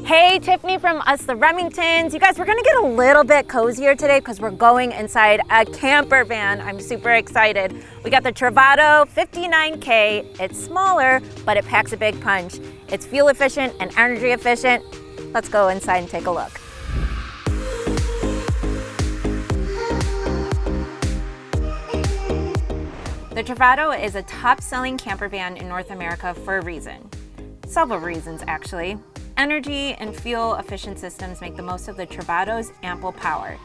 Hey, Tiffany from Us the Remingtons. You guys, we're gonna get a little bit cozier today because we're going inside a camper van. I'm super excited. We got the Travato 59K. It's smaller, but it packs a big punch. It's fuel efficient and energy efficient. Let's go inside and take a look. The Travato is a top-selling camper van in North America for a reason. Several reasons, actually. Energy and fuel-efficient systems make the most of the Travato's ample power,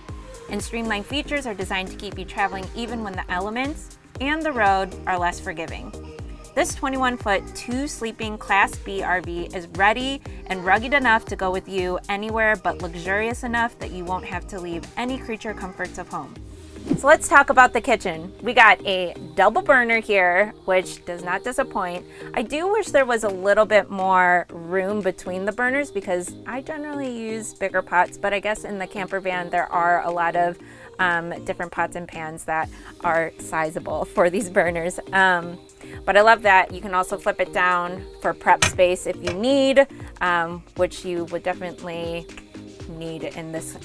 and streamlined features are designed to keep you traveling even when the elements and the road are less forgiving. This 21-foot, two-sleeping Class B RV is ready and rugged enough to go with you anywhere, but luxurious enough that you won't have to leave any creature comforts of home. So let's talk about the kitchen. We got a double burner here, which does not disappoint. I do wish there was a little bit more room between the burners because I generally use bigger pots, but I guess in the camper van there are a lot of different pots and pans that are sizable for these burners. But I love that you can also flip it down for prep space if you need, which you would definitely need in this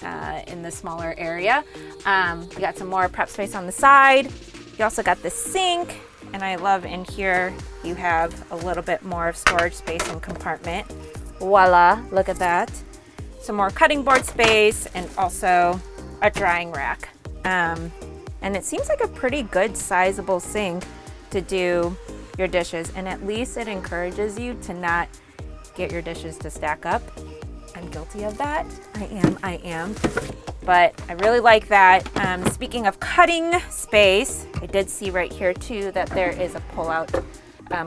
smaller area. You got some more prep space on the side. You also got the sink, and I love in here you have a little bit more of storage space and compartment. Voila, look at that. Some more cutting board space and also a drying rack. And it seems like a pretty good sizable sink to do your dishes, and at least it encourages you to not get your dishes to stack up. I'm guilty of that. I am. But I really like that. Speaking of cutting space, I did see right here too that there is a pull-out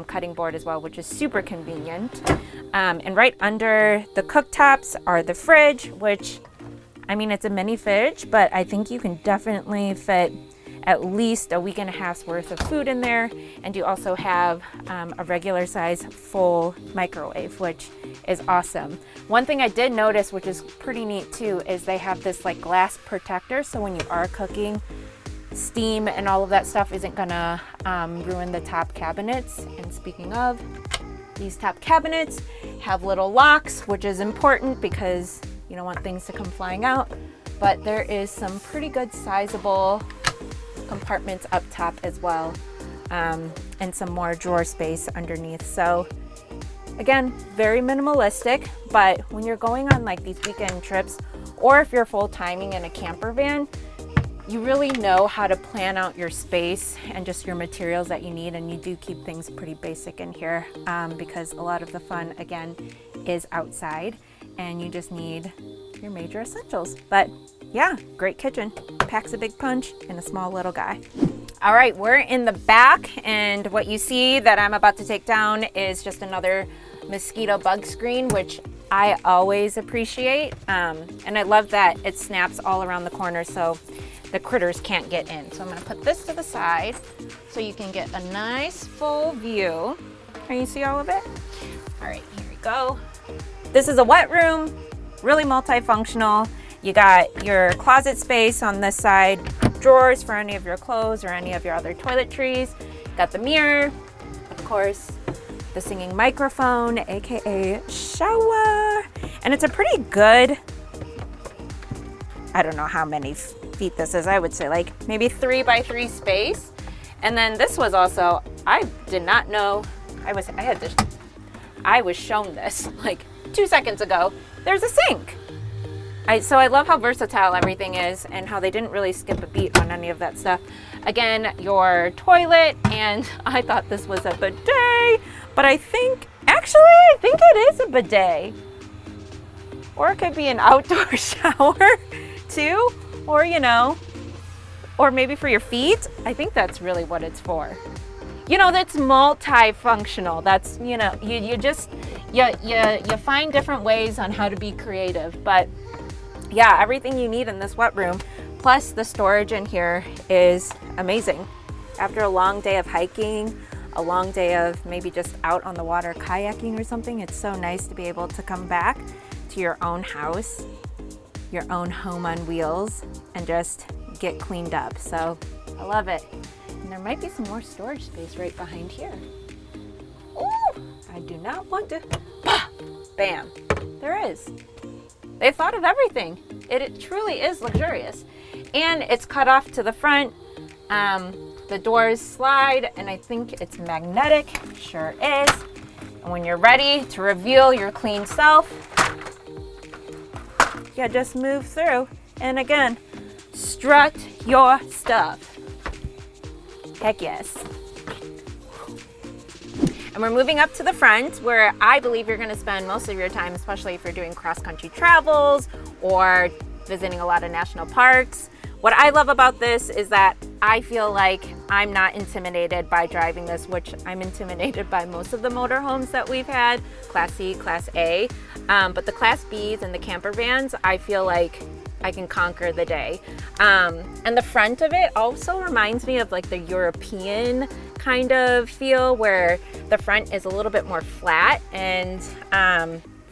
cutting board as well, which is super convenient. And right under the cooktops are the fridge, which, I mean, it's a mini fridge, but I think you can definitely fit at least a week and a half's worth of food in there. And you also have a regular size full microwave, which is awesome. One thing I did notice, which is pretty neat too, is they have this like glass protector. So when you are cooking, steam and all of that stuff isn't gonna ruin the top cabinets. And speaking of, these top cabinets have little locks, which is important because you don't want things to come flying out. But there is some pretty good sizable compartments up top as well, and some more drawer space underneath. So again, very minimalistic, but when you're going on like these weekend trips, or if you're full-timing in a camper van, you really know how to plan out your space and just your materials that you need, and you do keep things pretty basic in here because a lot of the fun, again, is outside, and you just need your major essentials. But yeah, great kitchen. Packs a big punch in a small little guy. All right, we're in the back, and what you see that I'm about to take down is just another mosquito bug screen, which I always appreciate. And I love that it snaps all around the corner so the critters can't get in. So I'm gonna put this to the side so you can get a nice full view. Can you see all of it? All right, here we go. This is a wet room, really multifunctional. You got your closet space on this side, drawers for any of your clothes or any of your other toiletries. Got the mirror, of course, the singing microphone, AKA shower. And it's a pretty good, I don't know how many feet this is. I would say like maybe 3 by 3 space. And then this was also, I did not know, I was shown this like 2 seconds ago. There's a sink. So I love how versatile everything is and how they didn't really skip a beat on any of that stuff. Again, your toilet, and I thought this was a bidet, but I think it is a bidet. Or it could be an outdoor shower too, or or maybe for your feet. I think that's really what it's for. That's multifunctional. That's, you find different ways on how to be creative, but yeah, everything you need in this wet room, plus the storage in here is amazing. After a long day of hiking, a long day of maybe just out on the water kayaking or something, it's so nice to be able to come back to your own house, your own home on wheels, and just get cleaned up. So I love it. And there might be some more storage space right behind here. Ooh, I do not want to, bam. there is. They thought of everything. It truly is luxurious. And it's cut off to the front. The doors slide, and I think it's magnetic. Sure is. And when you're ready to reveal your clean self, you just move through. And again, strut your stuff. Heck yes. And we're moving up to the front, where I believe you're going to spend most of your time, especially if you're doing cross-country travels or visiting a lot of national parks. What I love about this is that I feel like I'm not intimidated by driving this, which I'm intimidated by most of the motorhomes that we've had, Class C, Class A. But the Class Bs and the camper vans, I feel like I can conquer the day. And the front of it also reminds me of like the European kind of feel, where the front is a little bit more flat. And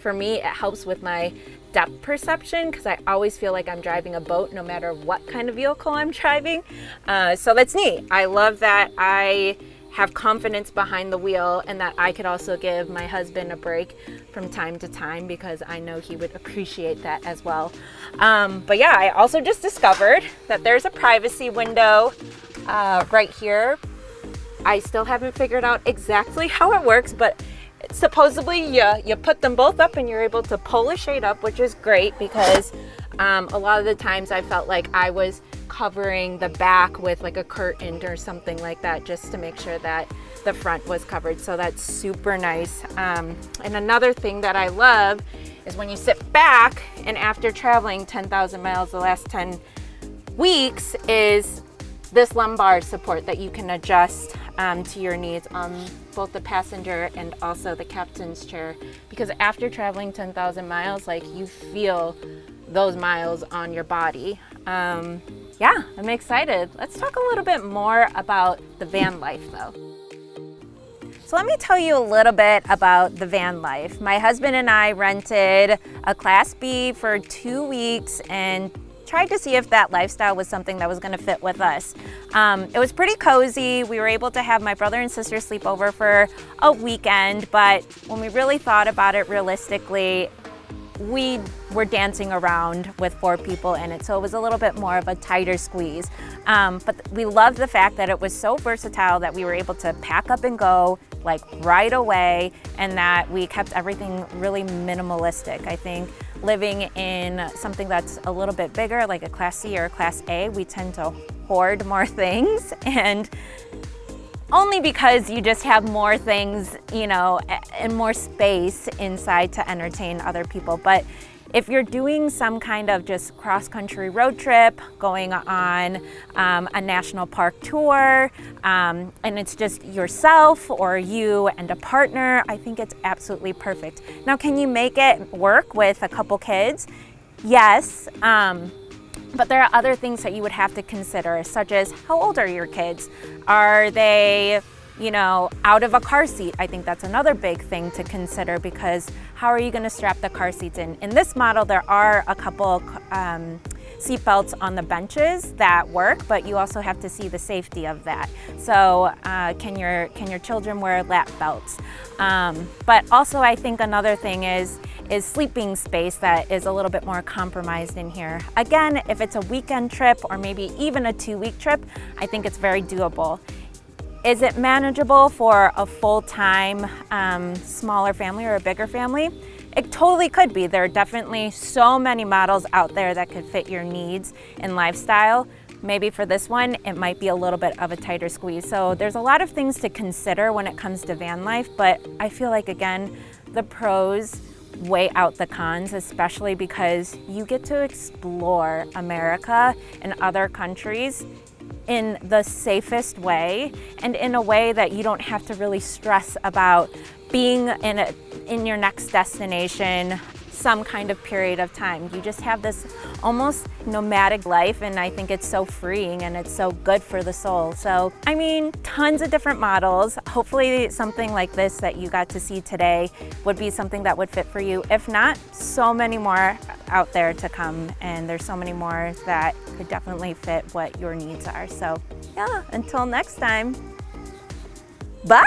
for me, it helps with my depth perception, because I always feel like I'm driving a boat no matter what kind of vehicle I'm driving. So that's neat. I love that I have confidence behind the wheel, and that I could also give my husband a break from time to time, because I know he would appreciate that as well. But yeah, I also just discovered that there's a privacy window right here. I still haven't figured out exactly how it works, but supposedly you put them both up and you're able to pull a shade up, which is great, because a lot of the times I felt like I was covering the back with like a curtain or something like that, just to make sure that the front was covered. So that's super nice. And another thing that I love is when you sit back, and after traveling 10,000 miles the last 10 weeks, is this lumbar support that you can adjust to your needs on both the passenger and also the captain's chair, because after traveling 10,000 miles, like, you feel those miles on your body. Yeah, I'm excited. Let's talk a little bit more about the van life though. So let me tell you a little bit about the van life. My husband and I rented a Class B for 2 weeks and tried to see if that lifestyle was something that was going to fit with us. It was pretty cozy. We were able to have my brother and sister sleep over for a weekend, but when we really thought about it realistically, we were dancing around with 4 people in it, so it was a little bit more of a tighter squeeze. But we loved the fact that it was so versatile that we were able to pack up and go like right away, and that we kept everything really minimalistic. I think living in something that's a little bit bigger, like a Class C or a Class A, we tend to hoard more things, and only because you just have more things, you know, and more space inside to entertain other people. But if you're doing some kind of just cross-country road trip, going on a national park tour, and it's just yourself or you and a partner, I think it's absolutely perfect. Now, can you make it work with a couple kids? Yes. But there are other things that you would have to consider, such as how old are your kids? Are they, you know, out of a car seat? I think that's another big thing to consider, because how are you going to strap the car seats in? In this model, there are a couple seat belts on the benches that work, but you also have to see the safety of that. So can your children wear lap belts? But also, I think another thing is sleeping space that is a little bit more compromised in here. Again, if it's a weekend trip or maybe even a 2-week trip, I think it's very doable. Is it manageable for a full-time smaller family or a bigger family? It totally could be. There are definitely so many models out there that could fit your needs and lifestyle. Maybe for this one, it might be a little bit of a tighter squeeze. So there's a lot of things to consider when it comes to van life, but I feel like, again, the pros weigh out the cons, especially because you get to explore America and other countries in the safest way, and in a way that you don't have to really stress about being in your next destination some kind of period of time. You just have this almost nomadic life, and I think it's so freeing and it's so good for the soul. So, I mean, tons of different models. Hopefully something like this that you got to see today would be something that would fit for you. If not, so many more out there to come, and there's so many more that could definitely fit what your needs are. So yeah, until next time, bye!